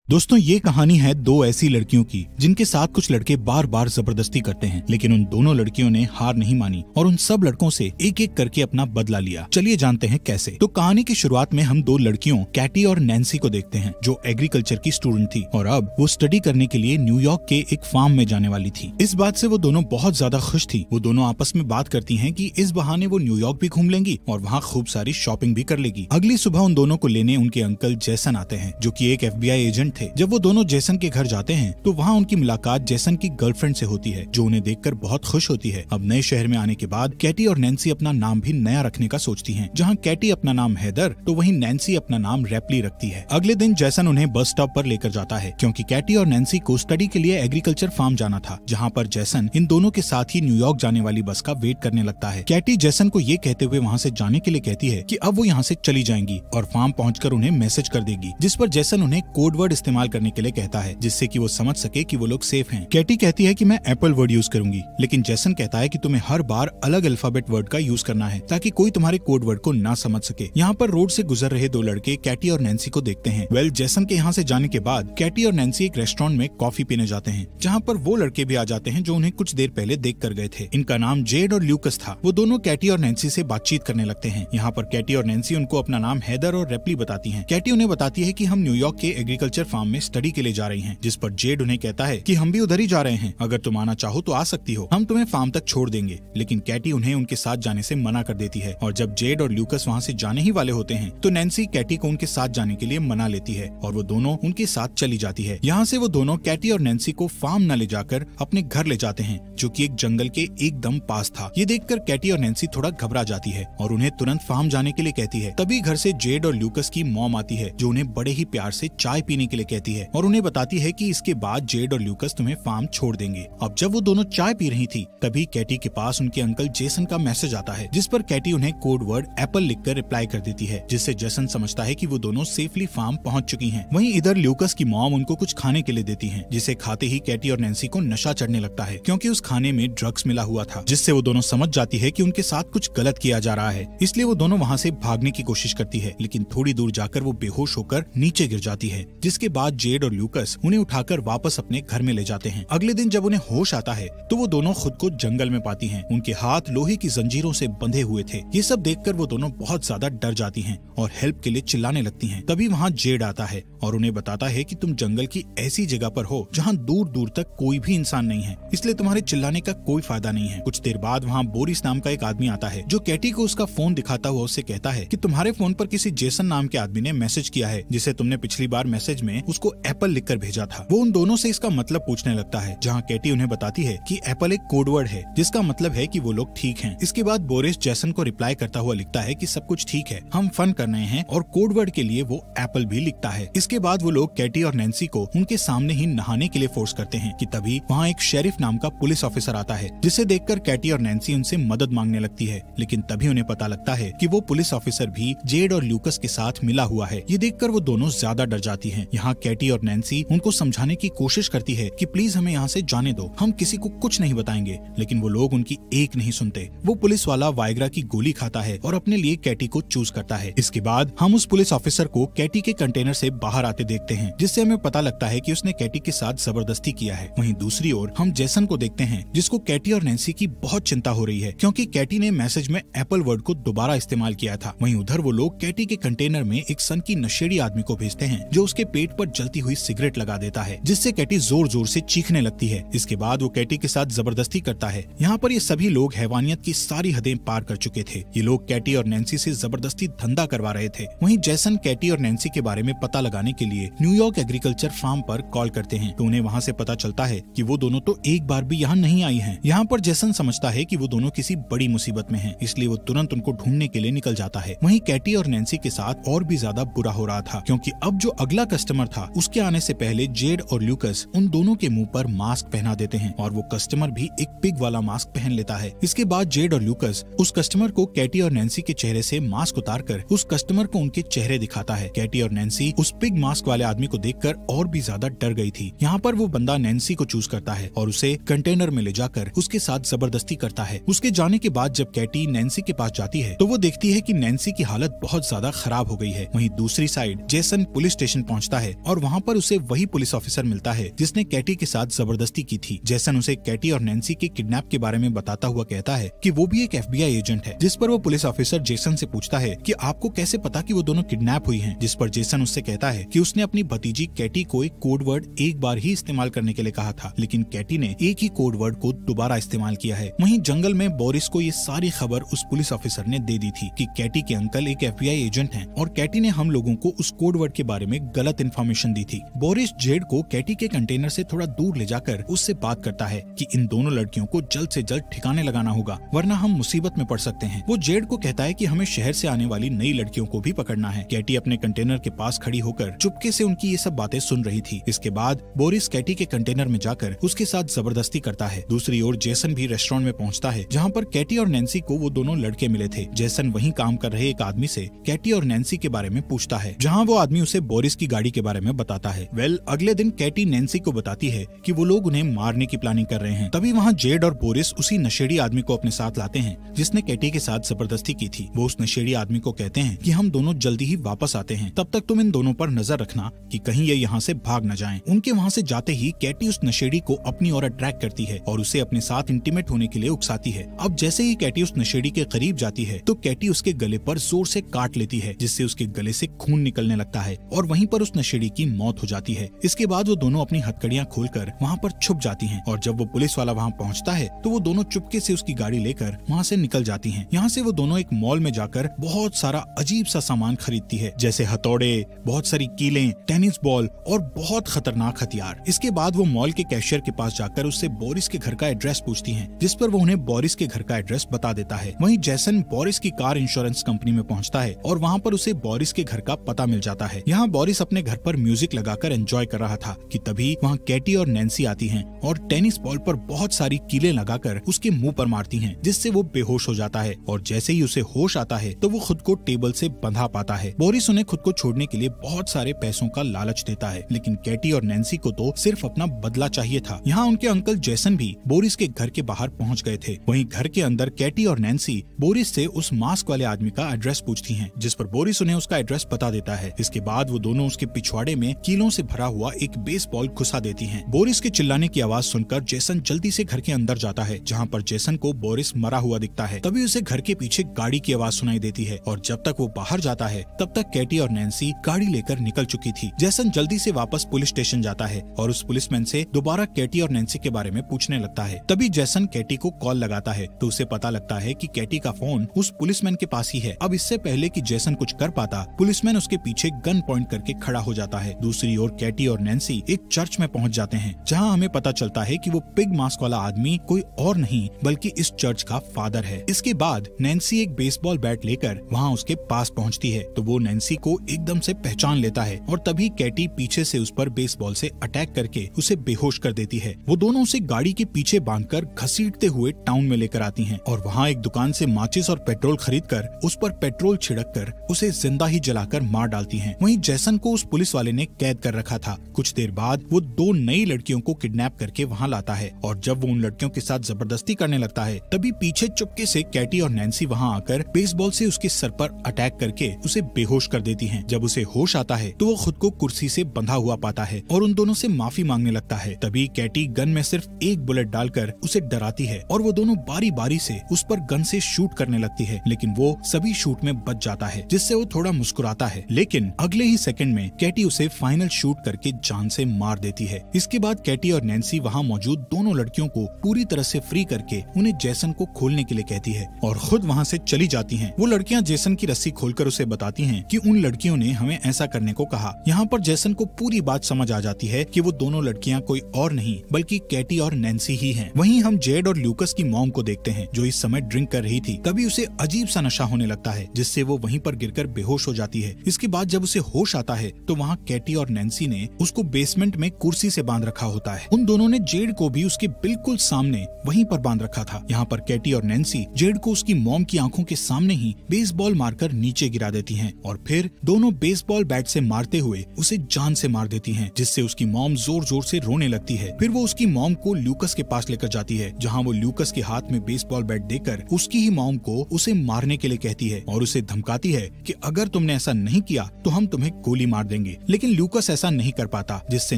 दोस्तों ये कहानी है दो ऐसी लड़कियों की जिनके साथ कुछ लड़के बार बार जबरदस्ती करते हैं, लेकिन उन दोनों लड़कियों ने हार नहीं मानी और उन सब लड़कों से एक एक करके अपना बदला लिया। चलिए जानते हैं कैसे। तो कहानी की शुरुआत में हम दो लड़कियों कैटी और नैन्सी को देखते हैं जो एग्रीकल्चर की स्टूडेंट थी और अब वो स्टडी करने के लिए न्यूयॉर्क के एक फार्म में जाने वाली थी। इस बात से वो दोनों बहुत ज्यादा खुश थी। वो दोनों आपस में बात करती हैं कि इस बहाने वो न्यूयॉर्क भी घूम लेंगी और वहाँ खूब सारी शॉपिंग भी कर लेगी। अगली सुबह उन दोनों को लेने उनके अंकल जैसन आते हैं जो कि एक FBI एजेंट थे। जब वो दोनों जैसन के घर जाते हैं तो वहाँ उनकी मुलाकात जैसन की गर्लफ्रेंड से होती है जो उन्हें देखकर बहुत खुश होती है। अब नए शहर में आने के बाद कैटी और नैन्सी अपना नाम भी नया रखने का सोचती हैं। जहाँ कैटी अपना नाम हैदर तो वहीं नैन्सी अपना नाम रैपली रखती है। अगले दिन जैसन उन्हें बस स्टॉप पर लेकर जाता है क्योंकि कैटी और नैन्सी को स्टडी के लिए एग्रीकल्चर फार्म जाना था, जहाँ पर जैसन इन दोनों के साथ ही न्यूयॉर्क जाने वाली बस का वेट करने लगता है। कैटी जैसन को ये कहते हुए वहाँ से जाने के लिए कहती है कि अब वो यहाँ से चली जाएंगी और फार्म पहुँचकर उन्हें मैसेज कर देगी, जिस पर जैसन उन्हें कोड वर्ड इस्तेमाल करने के लिए कहता है जिससे कि वो समझ सके कि वो लोग सेफ हैं। कैटी कहती है कि मैं एप्पल वर्ड यूज करूंगी, लेकिन जैसन कहता है कि तुम्हें हर बार अलग अल्फाबेट वर्ड का यूज करना है ताकि कोई तुम्हारे कोड वर्ड को ना समझ सके। यहाँ पर रोड से गुजर रहे दो लड़के कैटी और नैन्सी को देखते हैं। जैसन के यहाँ से जाने के बाद कैटी और नैन्सी एक रेस्टोरेंट में कॉफी पीने जाते हैं, जहाँ पर वो लड़के भी आ जाते हैं जो उन्हें कुछ देर पहले देख कर गए थे। इनका नाम जेड और ल्यूकस था। वो दोनों कैटी और नैन्सी से बातचीत करने लगते हैं। यहाँ पर कैटी और नैन्सी उनको अपना नाम हैदर और रैपली बताती है। कैटी उन्हें बताती है कि हम न्यूयॉर्क के एग्रीकल्चर फार्म में स्टडी के लिए जा रही हैं, जिस पर जेड उन्हें कहता है कि हम भी उधर ही जा रहे हैं, अगर तुम आना चाहो तो आ सकती हो, हम तुम्हें फार्म तक छोड़ देंगे। लेकिन कैटी उन्हें उनके साथ जाने से मना कर देती है और जब जेड और ल्यूकस वहाँ से जाने ही वाले होते हैं तो नैन्सी कैटी को उनके साथ जाने के लिए मना लेती है और वो दोनों उनके साथ चली जाती है। यहाँ से वो दोनों कैटी और नैन्सी को फार्म न ले जाकर अपने घर ले जाते हैं जो कि एक जंगल के एकदम पास था। ये देखकर कैटी और नैन्सी थोड़ा घबरा जाती है और उन्हें तुरंत फार्म जाने के लिए कहती है। तभी घर से जेड और ल्यूकस की मॉम आती है जो उन्हें बड़े ही प्यार से चाय पीने के लिए कहती है और उन्हें बताती है कि इसके बाद जेड और ल्यूकस तुम्हें फार्म छोड़ देंगे। अब जब वो दोनों चाय पी रही थी तभी कैटी के पास उनके अंकल जेसन का मैसेज आता है, जिस पर कैटी उन्हें कोड वर्ड एप्पल लिखकर रिप्लाई कर देती है, जिससे जेसन समझता है कि वो दोनों सेफली फार्म पहुंच चुकी हैं। वहीं इधर ल्यूकस की मॉम उनको कुछ खाने के लिए देती हैं, जिसे खाते ही कैटी और नैन्सी को नशा चढ़ने लगता है क्योंकि उस खाने में ड्रग्स मिला हुआ था, जिससे वो दोनों समझ जाती है कि उनके साथ कुछ गलत किया जा रहा है। इसलिए वो दोनों वहाँ से भागने की कोशिश करती है, लेकिन थोड़ी दूर जाकर वो बेहोश होकर नीचे गिर जाती है, जिसके बाद जेड और ल्यूकस उन्हें उठाकर वापस अपने घर में ले जाते हैं। अगले दिन जब उन्हें होश आता है तो वो दोनों खुद को जंगल में पाती हैं। उनके हाथ लोहे की जंजीरों से बंधे हुए थे। ये सब देखकर वो दोनों बहुत ज्यादा डर जाती हैं और हेल्प के लिए चिल्लाने लगती हैं। तभी वहाँ जेड आता है और उन्हें बताता है कि तुम जंगल की ऐसी जगह पर हो जहाँ दूर दूर तक कोई भी इंसान नहीं है, इसलिए तुम्हारे चिल्लाने का कोई फायदा नहीं है। कुछ देर बाद वहाँ बोरिस नाम का एक आदमी आता है जो कैटी को उसका फोन दिखाता हुआ उससे कहता है कि तुम्हारे फोन पर किसी जेसन नाम के आदमी ने मैसेज किया है, जिसे तुमने पिछली बार मैसेज में उसको एप्पल लिखकर भेजा था। वो उन दोनों से इसका मतलब पूछने लगता है, जहाँ कैटी उन्हें बताती है कि एप्पल एक कोड वर्ड है जिसका मतलब है कि वो लोग ठीक हैं। इसके बाद बोरिस जैसन को रिप्लाई करता हुआ लिखता है कि सब कुछ ठीक है, हम फन कर रहे हैं, और कोड वर्ड के लिए वो एप्पल भी लिखता है। इसके बाद वो लोग कैटी और नैन्सी को उनके सामने ही नहाने के लिए फोर्स करते हैं कि तभी वहाँ एक शेरिफ नाम का पुलिस ऑफिसर आता है, जिसे देखकर कैटी और नैन्सी उनसे मदद मांगने लगती है, लेकिन तभी उन्हें पता लगता है कि वो पुलिस ऑफिसर भी जेड और ल्यूकस के साथ मिला हुआ है। ये देखकर वो दोनों ज्यादा डर जाती हैं। यहाँ कैटी और नैन्सी उनको समझाने की कोशिश करती है कि प्लीज हमें यहाँ से जाने दो, हम किसी को कुछ नहीं बताएंगे, लेकिन वो लोग उनकी एक नहीं सुनते। वो पुलिस वाला वाइग्रा की गोली खाता है और अपने लिए कैटी को चूज करता है। इसके बाद हम उस पुलिस ऑफिसर को कैटी के कंटेनर से बाहर आते देखते हैं, जिससे हमें पता लगता है कि उसने कैटी के साथ जबरदस्ती किया है। वहीं दूसरी ओर हम जेसन को देखते हैं, जिसको कैटी और नैन्सी की बहुत चिंता हो रही है क्योंकि कैटी ने मैसेज में एप्पल वर्ड को दोबारा इस्तेमाल किया था। वहीं उधर वो लोग कैटी के कंटेनर में एक सन की नशेड़ी आदमी को भेजते हैं जो उसके पेट पर जलती हुई सिगरेट लगा देता है, जिससे कैटी जोर जोर से चीखने लगती है। इसके बाद वो कैटी के साथ जबरदस्ती करता है। यहाँ पर ये सभी लोग हैवानियत की सारी हदें पार कर चुके थे। ये लोग कैटी और नैन्सी से जबरदस्ती धंधा करवा रहे थे। वहीं जैसन कैटी और नैन्सी के बारे में पता लगाने के लिए न्यूयॉर्क एग्रीकल्चर फार्म पर कॉल करते हैं तो उन्हें वहाँ से पता चलता है कि वो दोनों तो एक बार भी यहाँ नहीं आई हैं। यहाँ पर जैसन समझता है कि वो दोनों किसी बड़ी मुसीबत में हैं, इसलिए वो तुरंत उनको ढूंढने के लिए निकल जाता है। वहीं कैटी और नैन्सी के साथ और भी ज्यादा बुरा हो रहा था क्योंकि अब जो अगला कस्टमर था उसके आने से पहले जेड और ल्यूकस उन दोनों के मुंह पर मास्क पहना देते हैं और वो कस्टमर भी एक पिग वाला मास्क पहन लेता है। इसके बाद जेड और ल्यूकस उस कस्टमर को कैटी और नैन्सी के चेहरे से मास्क उतारकर उस कस्टमर को उनके चेहरे दिखाता है। कैटी और नैन्सी उस पिग मास्क वाले आदमी को देखकर और भी ज्यादा डर गई थी। यहाँ पर वो बंदा नैन्सी को चूज करता है और उसे कंटेनर में ले जाकर उसके साथ जबरदस्ती करता है। उसके जाने के बाद जब कैटी नैन्सी के पास जाती है तो वो देखती है कि नैन्सी की हालत बहुत ज्यादा खराब हो गई है। वहीं दूसरी साइड जेसन पुलिस स्टेशन पहुंचता है और वहाँ पर उसे वही पुलिस ऑफिसर मिलता है जिसने कैटी के साथ जबरदस्ती की थी। जेसन उसे कैटी और नैन्सी के किडनैप के बारे में बताता हुआ कहता है कि वो भी एक FBI एजेंट है, जिस पर वो पुलिस ऑफिसर जेसन से पूछता है कि आपको कैसे पता कि वो दोनों किडनैप हुई हैं, जिस पर जेसन उससे कहता है कि उसने अपनी भतीजी कैटी को एक कोड वर्ड एक बार ही इस्तेमाल करने के लिए कहा था, लेकिन कैटी ने एक ही कोड वर्ड को दोबारा इस्तेमाल किया है। वहीं जंगल में बोरिस को ये सारी खबर उस पुलिस ऑफिसर ने दे दी थी कि कैटी के अंकल एक FBI एजेंट हैं और कैटी ने हम लोगों को उस कोड वर्ड के बारे में गलत इन्फॉर्मेशन दी थी। बोरिस जेड को कैटी के कंटेनर से थोड़ा दूर ले जाकर उससे बात करता है कि इन दोनों लड़कियों को जल्द से जल्द ठिकाने लगाना होगा, वरना हम मुसीबत में पड़ सकते हैं। वो जेड को कहता है कि हमें शहर से आने वाली नई लड़कियों को भी पकड़ना है। कैटी अपने कंटेनर के पास खड़ी होकर चुपके से उनकी ये सब बातें सुन रही थी। इसके बाद बोरिस कैटी के कंटेनर में जाकर उसके साथ जबरदस्ती करता है। दूसरी ओर जेसन भी रेस्टोरेंट में पहुंचता है जहाँ पर कैटी और नैन्सी को वो दोनों लड़के मिले थे। जेसन वहीं काम कर रहे एक आदमी से कैटी और नैन्सी के बारे में पूछता है, जहाँ वो आदमी उसे बोरिस की गाड़ी के बारे में बताता है। अगले दिन कैटी नैन्सी को बताती है कि वो लोग उन्हें मारने की प्लानिंग कर रहे हैं। तभी वहाँ जेड और बोरिस उसी नशेड़ी आदमी को अपने साथ लाते हैं जिसने कैटी के साथ जबरदस्ती की थी। वो उस नशेड़ी आदमी को कहते हैं कि हम दोनों जल्दी ही वापस आते हैं, तब तक तुम इन दोनों पर नजर रखना कि कहीं ये यहाँ से भाग न जाएं। उनके वहाँ से जाते ही कैटी उस नशेड़ी को अपनी ओर अट्रैक्ट करती है और उसे अपने साथ इंटीमेट होने के लिए उकसाती है। अब जैसे ही कैटी उस नशेड़ी के करीब जाती है तो कैटी उसके गले पर जोर से काट लेती है, जिससे उसके गले से खून निकलने लगता है और वहीं पर उस नशेड़ी की मौत हो जाती है। इसके बाद वो दोनों अपनी हथकड़ियाँ खोलकर वहाँ पर छुप जाती हैं और जब वो पुलिस वाला वहाँ पहुँचता है तो वो दोनों चुपके से उसकी गाड़ी लेकर वहाँ से निकल जाती हैं। यहाँ से वो दोनों एक मॉल में जाकर बहुत सारा अजीब सा सामान खरीदती है, जैसे हथौड़े, बहुत सारी कीलें, टेनिस बॉल और बहुत खतरनाक हथियार। इसके बाद वो मॉल के कैशियर के पास जाकर उससे बोरिस के घर का एड्रेस पूछती हैं, जिस पर वो उन्हें बोरिस के घर का एड्रेस बता देता है। वहीं जेसन बोरिस की कार इंश्योरेंस कंपनी में पहुंचता है और वहाँ पर उसे बोरिस के घर का पता मिल जाता है। यहाँ बोरिस अपने घर पर म्यूजिक लगाकर एंजॉय कर रहा था कि तभी वहाँ कैटी और नैन्सी आती हैं और टेनिस बॉल पर बहुत सारी कीलें लगाकर उसके मुंह पर मारती हैं, जिससे वो बेहोश हो जाता है और जैसे ही उसे होश आता है तो वो खुद को टेबल से बंधा पाता है। बोरिस उन्हें खुद को छोड़ने के लिए बहुत सारे पैसों का लालच देता है, लेकिन कैटी और नैन्सी को तो सिर्फ अपना बदला चाहिए था। यहाँ उनके अंकल जेसन भी बोरिस के घर के बाहर पहुँच गए थे। वहीं घर के अंदर कैटी और नैन्सी बोरिस से उस मास्क वाले आदमी का एड्रेस पूछती हैं, जिस पर बोरिस उन्हें उसका एड्रेस बता देता है। इसके बाद वो दोनों उसके पिछवाड़े में कीलों से भरा हुआ एक बेसबॉल घुसा देती हैं। बोरिस के चिल्लाने की आवाज सुनकर जेसन जल्दी से घर के अंदर जाता है, जहाँ पर जेसन को बोरिस मरा हुआ दिखता है। तभी उसे घर के पीछे गाड़ी की आवाज सुनाई देती है और जब तक वो बाहर जाता है तब तक कैटी और नैन्सी गाड़ी लेकर निकल चुकी थी। जेसन जल्दी से वापस पुलिस स्टेशन जाता है और उस पुलिसमैन से दोबारा कैटी और नैन्सी के बारे में पूछने लगता है। तभी जेसन कैटी को कॉल लगाता है तो उसे पता लगता है कि कैटी का फोन उस पुलिसमैन के पास ही है। अब इससे पहले कि जेसन कुछ कर पाता, पुलिसमैन उसके पीछे गन पॉइंट करके खड़ा हो जाता है। दूसरी ओर कैटी और नैन्सी एक चर्च में पहुंच जाते हैं, जहां हमें पता चलता है कि वो पिग मास्क वाला आदमी कोई और नहीं बल्कि इस चर्च का फादर है। इसके बाद नैन्सी एक बेसबॉल बैट लेकर वहां उसके पास पहुंचती है तो वो नैन्सी को एकदम से पहचान लेता है और तभी कैटी पीछे से उस पर बेसबॉल से अटैक करके उसे बेहोश कर देती है। वो दोनों उसे गाड़ी के पीछे बांधकर घसीटते हुए टाउन में लेकर आती हैं और वहाँ एक दुकान से माचिस और पेट्रोल खरीदकर उस पर पेट्रोल छिड़क कर उसे जिंदा ही जलाकर मार डालती हैं। वहीं जेसन को उस पुलिस वाले ने कैद कर रखा था। कुछ देर बाद वो दो नई लड़कियों को किडनैप करके वहाँ लाता है और जब वो उन लड़कियों के साथ जबरदस्ती करने लगता है तभी पीछे चुपके से कैटी और नैन्सी वहाँ आकर बेसबॉल से उसके सर पर अटैक करके उसे बेहोश कर देती हैं। जब उसे होश आता है तो वो खुद को कुर्सी से बंधा हुआ पाता है और उन दोनों से माफी मांगने लगता है। तभी कैटी गन में सिर्फ एक बुलेट डालकर उसे डराती है और वो दोनों बारी बारी से उस पर गन से शूट करने लगती है, लेकिन वो सभी शूट में बच जाता है, जिससे वो थोड़ा मुस्कुराता है। लेकिन अगले ही सेकंड में कैटी उसे फाइनल शूट करके जान से मार देती है। इसके बाद कैटी और नैन्सी वहाँ मौजूद दोनों लड़कियों को पूरी तरह से फ्री करके उन्हें जेसन को खोलने के लिए कहती है और खुद वहाँ से चली जाती हैं। वो लड़कियाँ जेसन की रस्सी खोलकर उसे बताती हैं कि उन लड़कियों ने हमें ऐसा करने को कहा। यहाँ पर जेसन को पूरी बात समझ आ जाती है कि वो दोनों लड़कियाँ कोई और नहीं बल्कि कैटी और नैन्सी ही हैं। वहीं हम जेड और ल्यूकस की मॉम को देखते हैं जो इस समय ड्रिंक कर रही थी। तभी उसे अजीब सा नशा होने लगता है, जिससे वो वहीं पर गिरकर बेहोश हो जाती है। इसके बाद जब उसे होश आता है तो वहाँ कैटी और नैन्सी ने उसको बेसमेंट में कुर्सी से बांध रखा होता है। उन दोनों ने जेड को भी उसके बिल्कुल सामने वहीं पर बांध रखा था। यहाँ पर कैटी और नैन्सी जेड को उसकी मॉम की आंखों के सामने ही बेसबॉल मारकर नीचे गिरा देती हैं और फिर दोनों बेसबॉल बैट से मारते हुए उसे जान से मार देती हैं, जिससे उसकी मॉम जोर जोर से रोने लगती है। फिर वो उसकी मॉम को ल्यूकस के पास लेकर जाती है, जहाँ वो ल्यूकस के हाथ में बेसबॉल बैट देकर उसकी ही मॉम को उसे मारने के लिए कहती है और उसे धमकाती है कि अगर तुमने ऐसा नहीं किया तो हम तुम्हें गोली मार देंगे। लेकिन ल्यूकस ऐसा नहीं कर पाता, जिससे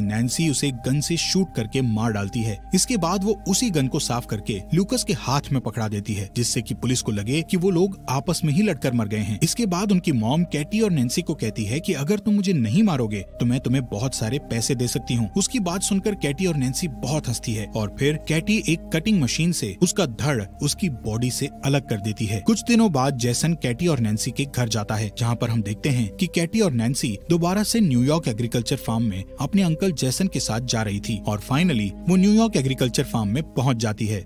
नैन्सी उसे गन से शूट करके मार डालती है। इसके बाद वो उसी गन को साफ करके ल्यूकस के हाथ में पकड़ा देती है, जिससे कि पुलिस को लगे कि वो लोग आपस में ही लड़कर मर गए हैं। इसके बाद उनकी मॉम कैटी और नैन्सी को कहती है कि अगर तुम मुझे नहीं मारोगे तो मैं तुम्हें बहुत सारे पैसे दे सकती हूँ। उसकी बात सुनकर कैटी और नैन्सी बहुत हंसती है और फिर कैटी एक कटिंग मशीन से उसका धड़ उसकी बॉडी से अलग कर देती है। कुछ दिनों बाद जैसन कैटी और नैन्सी के घर जाता है, जहाँ पर हम देखते हैं कि कैटी और नैन्सी दोबारा से न्यूयॉर्क एग्रीकल्चर फार्म में अपने अंकल जैसन के साथ जा रही थी और फाइनली वो न्यूयॉर्क एग्रीकल्चर फार्म में पहुँच जाती है।